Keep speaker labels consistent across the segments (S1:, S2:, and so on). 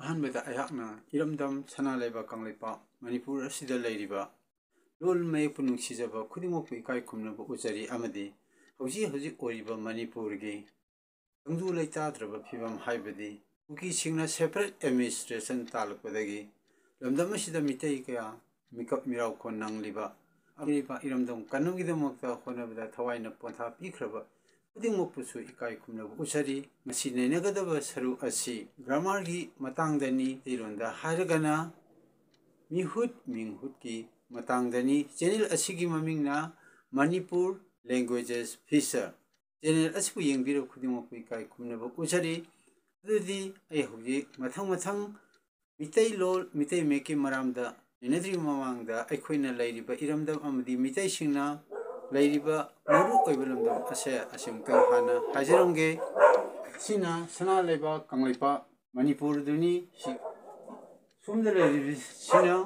S1: ꯑꯍꯥꯟꯕꯗ ꯑꯩꯍꯥꯛꯅ ꯏꯔꯝꯗꯝ ꯁꯅꯥꯂꯩꯕꯥꯛ ꯀꯪꯂꯩꯄꯥꯛ ꯃꯅꯤꯄꯨꯔ ꯑꯁꯤꯗ ꯂꯩꯔꯤꯕ ꯂꯣꯜ ꯃꯌꯦꯛꯄꯨ ꯅꯨꯡꯁꯤꯖꯕ ꯈꯨꯗꯤꯡꯃꯛꯄꯨ ꯏꯀꯥꯏ ꯈꯨꯝꯅꯕ ꯎꯠꯆꯔꯤ ꯑꯃꯗꯤ ꯍꯧꯖꯤꯛ ꯑꯣꯏꯔꯤꯕ ꯃꯅꯤꯄꯨꯔꯒꯤ ꯇꯪꯗꯨ ꯂꯩꯇꯥꯗ꯭ꯔꯕ ꯐꯤꯕꯝ ꯍꯥꯏꯕꯗꯤ ꯀꯨꯀꯤꯁꯤꯡꯅ ꯁꯦꯄꯔꯦꯠ ꯑꯦꯗꯃꯤꯅꯤꯁꯇ꯭ꯔꯦꯁꯟ ꯇꯥꯜꯂꯛꯄꯗꯒꯤ ꯂꯝꯗꯝ ꯑꯁꯤꯗ ꯃꯤꯇꯩ ꯀꯌꯥ ꯃꯤꯀꯞ ꯃꯤꯔꯥꯎꯈꯣꯟ ꯅꯪꯂꯤꯕ ꯑꯃꯤꯕ ꯏꯔꯝꯗꯝ ꯀꯟꯅꯕꯒꯤꯗꯃꯛꯇ ꯍꯣꯠꯅꯕꯗ ꯊꯋꯥꯏꯅ ꯄꯣꯟꯊꯥ ꯄꯤꯈ꯭ꯔꯕ ꯈꯨꯗꯤꯡꯃꯛꯄꯨꯁꯨ ꯏꯀꯥꯏ ꯈꯨꯝꯅꯕ ꯎꯠꯆꯔꯤ ꯃꯁꯤ ꯅꯩꯅꯒꯗꯕ ꯁꯔꯨꯛ ꯑꯁꯤ ꯒ꯭ꯔꯥꯃꯥꯔꯒꯤ ꯃꯇꯥꯡꯗꯅꯤ ꯃꯩꯇꯩꯂꯣꯟꯗ ꯍꯥꯏꯔꯒꯅ ꯃꯤꯍꯨꯠ ꯃꯤꯡꯍꯨꯠꯀꯤ ꯃꯇꯥꯡꯗꯅꯤ ꯆꯦꯅꯦꯜ ꯑꯁꯤꯒꯤ ꯃꯃꯤꯡꯅ ꯃꯅꯤꯄꯨꯔ ꯂꯦꯡꯒ꯭ꯋꯦꯖꯦꯁ ꯐꯤꯆꯔ ꯆꯦꯅꯦꯜ ꯑꯁꯤꯕꯨ ꯌꯦꯡꯕꯤꯔꯕ ꯈꯨꯗꯤꯡꯃꯛꯄꯨ ꯏꯀꯥꯏ ꯈꯨꯝꯅꯕ ꯎꯠꯆꯔꯤ ꯑꯗꯨꯗꯤ ꯑꯩ ꯍꯧꯖꯤꯛ ꯃꯊꯪ ꯃꯤꯇꯩ ꯃꯌꯦꯛꯀꯤ ꯃꯔꯝꯗ ꯅꯩꯅꯗ꯭ꯔꯤꯉꯩ ꯃꯃꯥꯡꯗ ꯑꯩꯈꯣꯏꯅ ꯂꯩꯔꯤꯕ ꯏꯔꯝꯗꯝ ꯑꯃꯗꯤ ꯃꯤꯇꯩꯁꯤꯡꯅ ꯂꯩꯔꯤꯕ ꯃꯔꯨꯑꯣꯏꯕ ꯂꯝꯗꯝ ꯑꯁꯤꯃꯨꯛꯇꯪ ꯍꯥꯟꯅ ꯍꯥꯏꯖꯔꯝꯒꯦ ꯁꯤꯅ ꯁꯅꯥꯂꯩꯕꯥꯛ ꯀꯪꯂꯩꯄꯥꯛ ꯃꯅꯤꯄꯨꯔꯗꯨꯅꯤ ꯁꯣꯝꯗ ꯂꯩꯔꯤꯕꯁꯤꯅ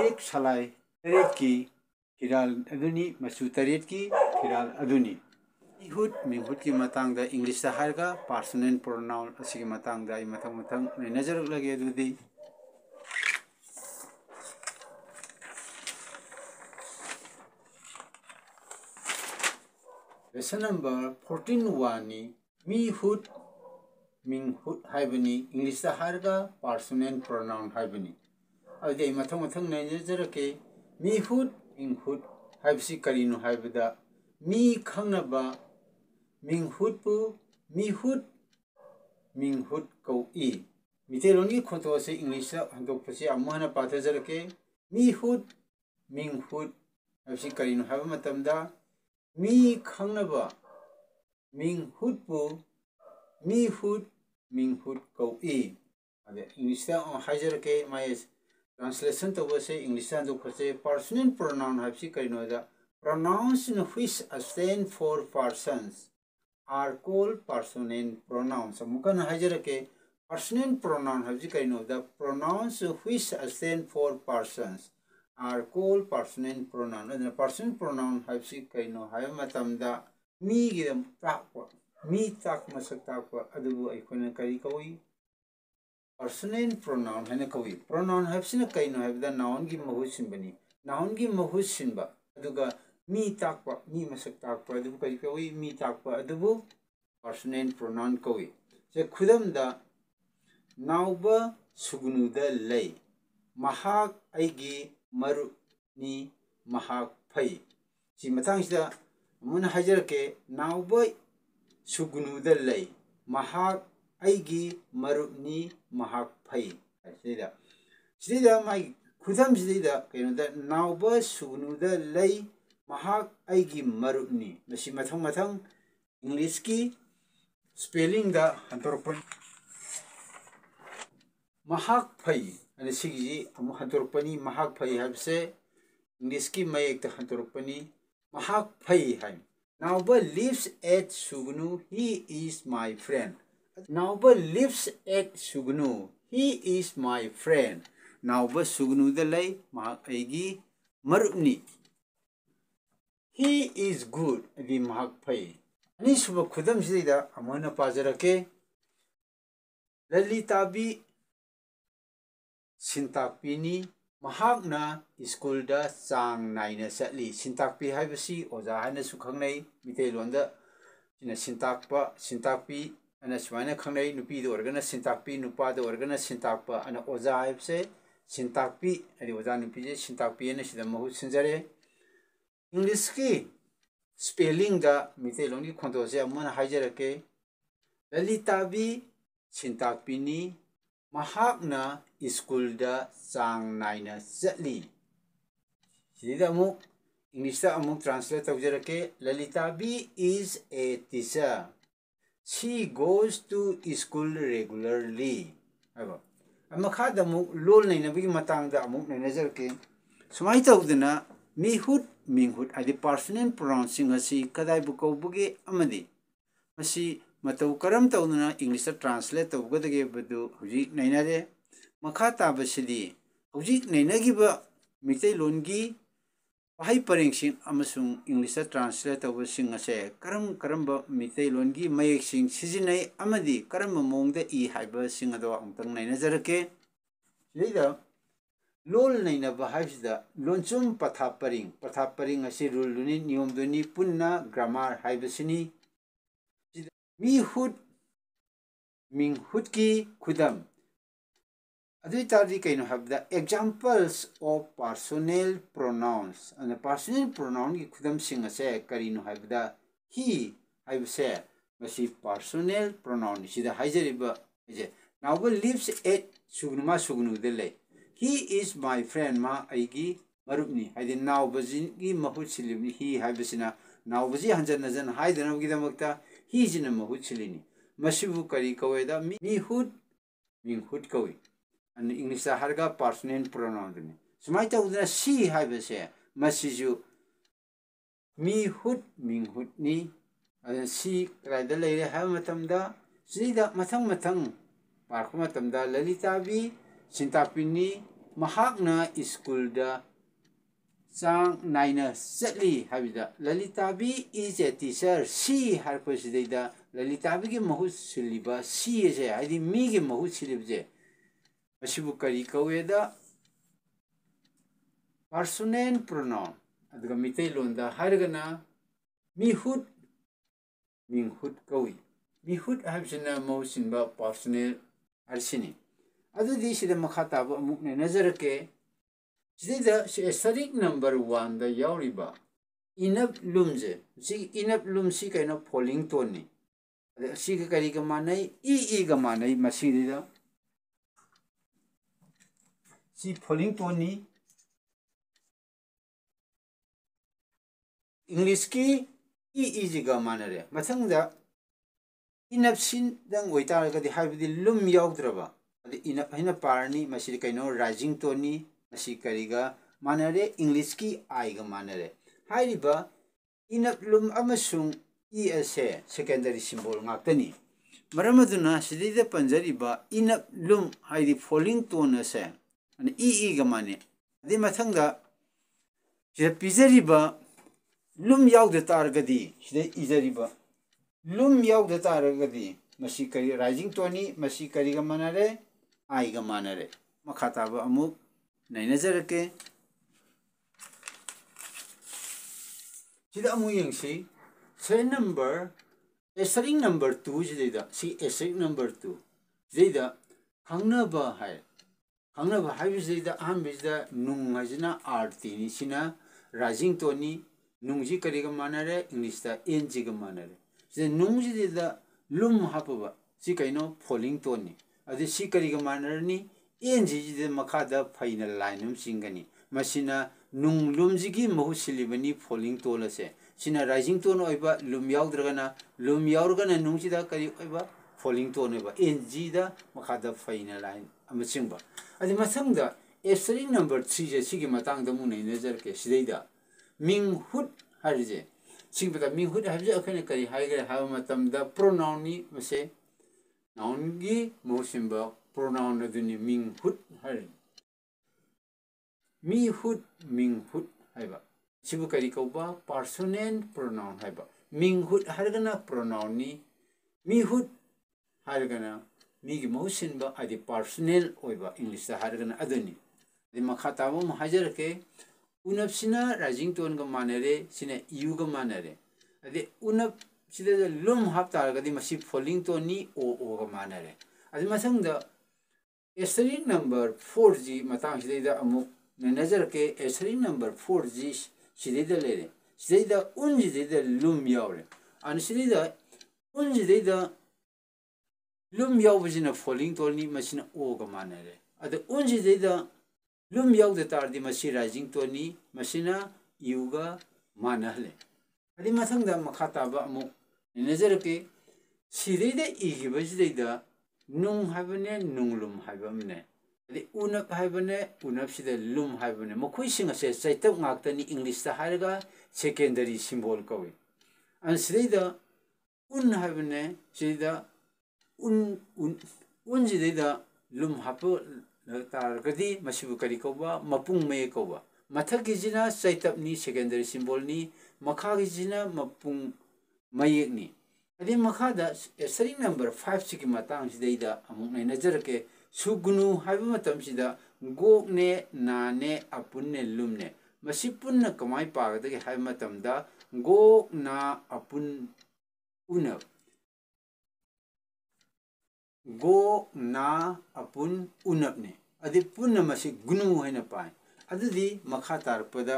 S1: ꯌꯦꯛ ꯁꯂꯥꯏ ꯇꯔꯦꯠꯀꯤ ꯐꯤꯔꯥꯜ ꯑꯗꯨꯅꯤ ꯃꯆꯨ ꯇꯔꯦꯠꯀꯤ ꯐꯤꯔꯥꯜ ꯑꯗꯨꯅꯤ ꯃꯤꯍꯨꯠ ꯃꯤꯡꯍꯨꯠꯀꯤ ꯃꯇꯥꯡꯗ ꯏꯪꯂꯤꯁꯇ ꯍꯥꯏꯔꯒ ꯄꯥꯔꯁꯣꯅꯦꯜ ꯄ꯭ꯔꯣꯅꯥꯎꯟ ꯑꯁꯤꯒꯤ ꯃꯇꯥꯡꯗ ꯑꯩ ꯃꯊꯪ ꯅꯩꯅꯖꯔꯛꯂꯒꯦ ꯑꯗꯨꯗꯤ ꯂꯦꯁꯟ ꯅꯝꯕꯔ 14(1)ꯅꯤ ꯃꯤꯍꯨꯠ ꯃꯤꯡꯍꯨꯠ ꯍꯥꯏꯕꯅꯤ ꯏꯪꯂꯤꯁꯇ ꯍꯥꯏꯔꯒ ꯄꯥꯔꯁꯣꯅꯦꯜ ꯄ꯭ꯔꯣꯅꯥꯎꯟ ꯍꯥꯏꯕꯅꯤ ꯑꯗꯨꯗꯤ ꯑꯩ ꯃꯊꯪ ꯅꯩꯅꯖꯔꯛꯀꯦ ꯃꯤꯍꯨꯠ ꯃꯤꯡꯍꯨꯠ ꯍꯥꯏꯕꯁꯤ ꯀꯔꯤꯅꯣ ꯍꯥꯏꯕꯗ ꯃꯤ ꯈꯪꯅꯕ ꯃꯤꯡꯍꯨꯠꯄꯨ ꯃꯤꯍꯨꯠ ꯃꯤꯡꯍꯨꯠ ꯀꯧꯏ ꯃꯤꯇꯩꯂꯣꯟꯒꯤ ꯈꯣꯟꯊꯣꯛ ꯑꯁꯤ ꯏꯪꯂꯤꯁꯇ ꯍꯟꯗꯣꯛꯄꯁꯤ ꯑꯃꯨꯛ ꯍꯟꯅ ꯄꯥꯊꯖꯔꯛꯀꯦ ꯃꯤꯍꯨꯠ ꯃꯤꯡꯍꯨꯠ ꯍꯥꯏꯕꯁꯤ ꯀꯔꯤꯅꯣ ꯍꯥꯏꯕ ꯃꯇꯝꯗ ꯃꯤ ꯈꯪꯅꯕ ꯃꯤꯡꯍꯨꯠꯄꯨ ꯃꯤꯍꯨꯠ ꯃꯤꯡꯍꯨꯠ ꯀꯧꯏ ꯑꯗ ꯏꯪꯂꯤꯁꯇ ꯍꯥꯏꯖꯔꯛꯀꯦ ꯃꯥꯏ ꯇ꯭ꯔꯥꯟꯁꯂꯦꯁꯟ ꯇꯧꯕꯁꯦ ꯏꯪꯂꯤꯁꯇ ꯍꯟꯗꯣꯛꯄꯁꯦ ꯄꯥꯔꯁꯣꯅꯦꯜ ꯄ꯭ꯔꯣꯅꯥꯎꯟ ꯍꯥꯏꯕꯁꯤ ꯀꯔꯤꯅꯣꯗ pronouns in which stand for persons are called personal pronouns ꯑꯃꯨꯛꯀꯟꯅ ꯍꯥꯏꯖꯔꯛꯀꯦ personal pronoun ꯍꯥꯏꯕꯁꯤ ꯀꯔꯤꯅꯣꯗ pronouns which stand for persons are called personal pronoun ꯑꯗꯨꯅ personal pronoun ꯍꯥꯏꯕꯁꯤ ꯀꯔꯤꯅꯣ ꯍꯥꯏꯕ ꯃꯇꯝꯗ ꯃꯤꯒꯤ ꯇꯥꯛꯄ ꯃꯤ ꯇꯥꯛꯄ ꯃꯁꯛ ꯇꯥꯛꯄ ꯑꯗꯨꯕꯨ ꯑꯩꯈꯣꯏꯅ ꯀꯔꯤ ꯀꯧꯏ personal pronoun 하나 거위 pronoun 합시는 그이노 하여다 나온기 머후신버니 나온기 머후신바 아두가 미 딱바 미 마석 딱바 아두부 그이 거위 미 딱바 아두부 personal pronoun 거위 제 쿠담다 나우바 수그누다 레이 마학 아이기 마루니 마학 파이 지 마탕시다 문 하저렇게 나우바 수그누다 레이 마학 ꯑꯩꯒꯤ ꯃꯔꯨꯞꯅꯤ ꯃꯍꯥꯛ ꯐꯩ ꯁꯤꯗꯩꯗ ꯃꯥꯒꯤ ꯈꯨꯗꯝꯁꯤꯗꯩꯗ ꯀꯩꯅꯣꯗ ꯅꯥꯎꯕ ꯁꯨꯒꯅꯨꯗ ꯂꯩ ꯃꯍꯥꯛ ꯑꯩꯒꯤ ꯃꯔꯨꯞꯅꯤ ꯃꯁꯤ ꯃꯊꯪ ꯏꯪꯂꯤꯁꯀꯤ ꯁ꯭ꯄꯦꯂꯤꯡꯗ ꯍꯟꯗꯣꯔꯛꯄꯅꯤ ꯃꯍꯥꯛ ꯐꯩ ꯑꯗ ꯁꯤꯒꯤꯁꯤ ꯑꯃꯨꯛ ꯍꯟꯗꯣꯔꯛꯄꯅꯤ ꯃꯍꯥꯛ ꯐꯩ ꯍꯥꯏꯕꯁꯦ ꯏꯪꯂꯤꯁꯀꯤ ꯃꯌꯦꯛꯇ ꯍꯟꯗꯣꯔꯛꯄꯅꯤ ꯃꯍꯥꯛ ꯐꯩ ꯍꯥꯏ ꯅꯥꯎꯕ lives at Sugnu he is my friend Nauba lives at Sugnu. He is my friend. Nauba Sugnu the lay mahak aigi marupni. He is good. Adi mahak pai. Ani suba khudam sida amana pajarake. Lalitabi sintakpini mahakna school da sang naina satli. Sintakpi haibasi oza hana sukhangnai Mitailonda sina sintakpi ana sumaina khangnai nupi do organa sintakpi nupa do organa sintakpa ana oza haibse sintakpi ani oza nupi je sintakpi ana sida mahu sinjare english ki spelling da Mitailon ki khonto se amana haijarake lalitabi sintakpi ni mahakna school da sang naina satli sida mu english da amuk translate tawjarake lalitabi is a teacher She goes to school regularly. Aba. Amakada muk lol nay nabigi matang da amuk nay nazarke. Sumay tawdana mihut minghut adi personal pronouncing asi kaday bukaw bugi amadi. Masi mataw karam tawdana English translate tawgadage badu hujik nay nade. Makata basidi hujik nay nagiba Mitailongi wahai parengsing amasung English translate tawbasing ase karam mitay longi mayek sing sijinay amadi karam mongda I haiba sing ado angtang nainajarake sida lol naina bahaisda lonchum pathaparing ase rule duni niyom duni punna grammar haibasini mi hut ming hut ki khudam adu tadi kaino habda examples of personal pronouns and personal pronoun ki khudam sing ase karino habda he haibase masi personal pronoun sida haijariba je now lives at sugnu de he is my friend ma aigi marupni haide now bazin gi mahut silibni he haibasina now bazi hanjan najan haidana gi damakta he jina mahut silini masibu kari kaweda mi hut ming hut kawi and English harga personal pronoun duni sumai ta udna she haibase masiju mi hut ming hut ni she raida leire ha matamda sida mathang parkuma tamda lalita bi sintapini mahakna school da sang naina setli habida lalita bi is a teacher she har pasidida lalita bi gi mahut siliba she je hadi mi gi mahut silibje masibu kari kaweda personal pronoun adga mitay londa hargana mi hut ming hut kawi mi hut habsina mausinba personal arsini adu di sida makhata ba mukne nazarake sida static number 1 da yauriba inap lumje si inap lum si kaino falling tone ni ada si ka kari ka manai e ga manai masida si falling tone ni English ki e ga manare mathangda inap sin dang oitar ga di habidi lum yaudraba ina hina parni masiri kaino rising tone ni masi kariga manare English ki I ga manare hairiba inap lum amasung e ase secondary symbol ngaktani maramaduna sidida panjariba inap lum hairi falling tone ase and e ga mane adi mathangda sida pijariba lum yaudda targadi sida izariba lum yaudda targadi masi kari rising tone ni masi kariga manare I ga manare makhata ba amuk nainazarake sida amu yengsi say number string number 2 jida si string number 2 jida hangnaba hai jida am jida nung hajina rt ni sina rising tone ni nungji kariga manare English da ng ga manare sida nung jida lum hapaba si kaino falling tone ni adi si kariga manare ni ng makhada phaina line singani masina nung lumjigi mahusilibani falling tone ase sina rising tone oiba lum yaudragana nungjida kari oiba falling tone oiba ng da makhada phaina line amachingba adi mathangda string number 3 je sigi matangda mu nei nazarke sidaida minghut harje singbada minghut habje akhane kari haigre ha matamda pronoun ni mase noun gi mosimba pronoun aduni minghut har mi hut minghut haiba sibu kari kauba personal pronoun haiba minghut hargana pronoun ni mi hut hargana mi gi mosimba adi personal oiba English da hargana aduni di makhata mo hajarake unap sina rising tone ga manare sina u ga manare adi unap sida lum hap targadi masi falling tone ni o ga manare adi masangda string number 4g matang sida amuk nazarake string number 4g sida lere sida unji sida lum yaure an sida unji sida lum yaubjina falling tone ni masina o ga manare adi unji sida lum yaudda tardi masi rising tone ni masina u ga manale adi masangda makhata ba amuk nazarake sida igiba sida nung habane nunglum habamne adi unap habane unap sida lum habane mokoi singa se saitap ngaktani English ta harga secondary symbol kawi an sida un habane sida un sida lum hapo targadi masibu kari koba mapung me koba मथकीजिना चैतपनी secondary symbol नि मखागिजिना मपुंग मयेकनी अदि मखादा एसरिंग number 5 सिकी मतंग सिदैदा अमुक नैनजरके सुगुनु हाइबा मतम सिदा गोकने नाने अपुन्ने लुमने मसी पुन्ना कमाई पागदगे हाइबा मतमदा गोक ना अपुन उनब गो ना अपुन उनबने अदि पुन्ना मसी गुनु हैना पाए अदुदी मखा तारपदा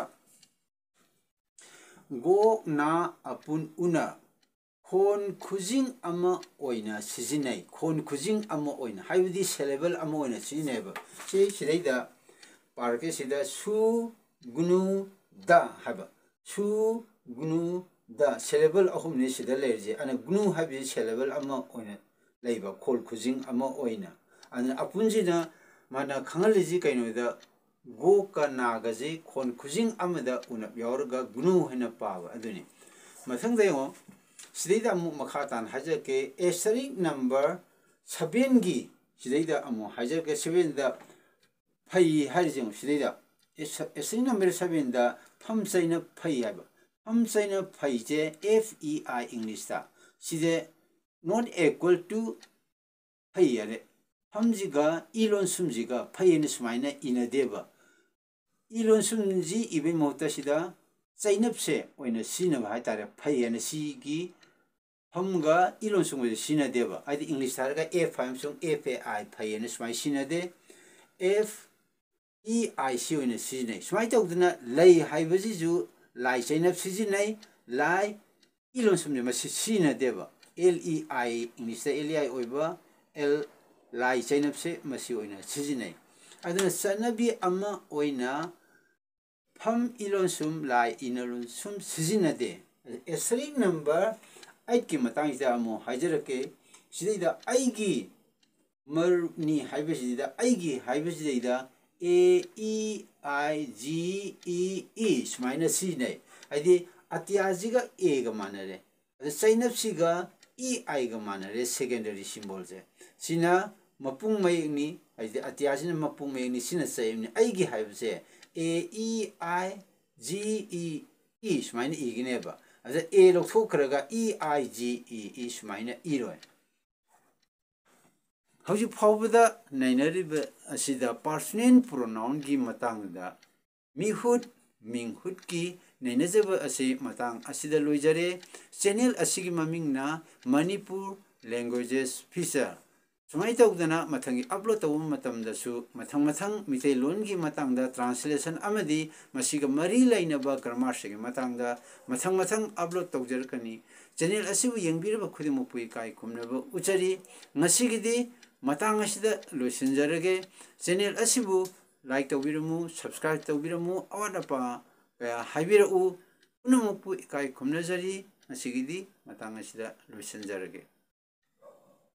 S1: गो ना अपुन उना खोन खुजिंग अमा ओइना सिजिनाई खोन खुजिंग अमा ओइना हाइबदी सेलेबल अमा ओइना सिजिनाइबा सिदैदा पारके सिदा सु गुनु दा हाबा सु गुनु दा सेलेबल अहुमने सिदा लेरजे अना गुनु हाबी सेलेबल अमा ओइना लेबा खोल खुजिंग अमा ओइना अना अपुनजिना माना खंगलिजी कैनोदा गो का नागजे खोन खुजिंग अमदा उनब यावरगा गुनु हैना पावा अदुनी मथंगदा यो सिदैदा अमु मखातान हाजके एसरिक नंबर 7 गी सिदैदा अमु हाजके 7 दा फई हारिजों सिदैदा एसरिक नंबर 7 दा फमसैना फई हाबा फमसैना फईजे FEI इंग्लिश दा सिदे नॉट इक्वल टू फई यारे फमजिगा इलोन सुमजिगा फईने सुमाइना इनदेबा इलोन सुमजी इबे मोता सिदा चाइनपसे ओइना सिनबा हाइतारे फईने सिगी हमगा इलोन सुमजे सिनदेबा आइदि इंग्लिश थारगा F5 सुम FAI फईने सुमाइ सिनदे FEI सि ओइना सिनै सुमाइ तौदना लै हाइबजिजु लाई चाइनप सिजिनै लाई इलोन सुमजे मसि सिनदेबा LEI इंग्लिश LEI ओइबा L लाई चाइनपसे मसि ओइना सिजिनै अदना सनबी अमा ओइना फम इलोन सुम लाई इनलोन सुम सिजिनदे एसरिक नंबर 8 की मतंगसिदा अमो हाइजरके सिदैदा आइगी मरनी हाइबसिदा आइगी हाइबसिदा AEIGEE सुमाइना सिनै आइदि अत्याजिगा A गा मानरे अदि चाइनपसिगा EI गा मानरे सेकेंडरी सिंबल जे सिना मपुंग मयेकनी आइदि अत्याजिना मपुंग मयेकनी सिना चाइबनी आइगी हाइबसे AEIGEE सुमाइना इगिनेबा अदि A लौथोखरगा EIGEE सुमाइना इरोय हौजि फावबदा नैनरिबा असिदा पर्सनल प्रोनाउन की मतंगदा मिहुत मिंगहुत की नैनजबा असि मतंग असिदा लोइजरे चैनल असिगी ममिंगना मणिपुर लैंग्वेजेस फीचर सुमाइ तौदना मथंगी अपलोड तौब मतमदसु मथंग मथंग मिते लोन की मतंगदा ट्रांसलेशन अमदी मसिगा मरी लैनबा ग्रामर सेगे मतंगदा मथंग मथंग अपलोड तौजरकनी चैनल असिबु यंगबिरबा खुदिमुपुई काय खुमनबा उचरी ngasiगidi मतंग असिदा लोइसिनजरगे चैनल असिबु लाइक तौबिरमु सब्सक्राइब तौबिरमु अवादपा कया हाइबिरउ पुनमुपु काय खुमनजरी ngasiगidi मतंग असिदा लोइसिनजरगे।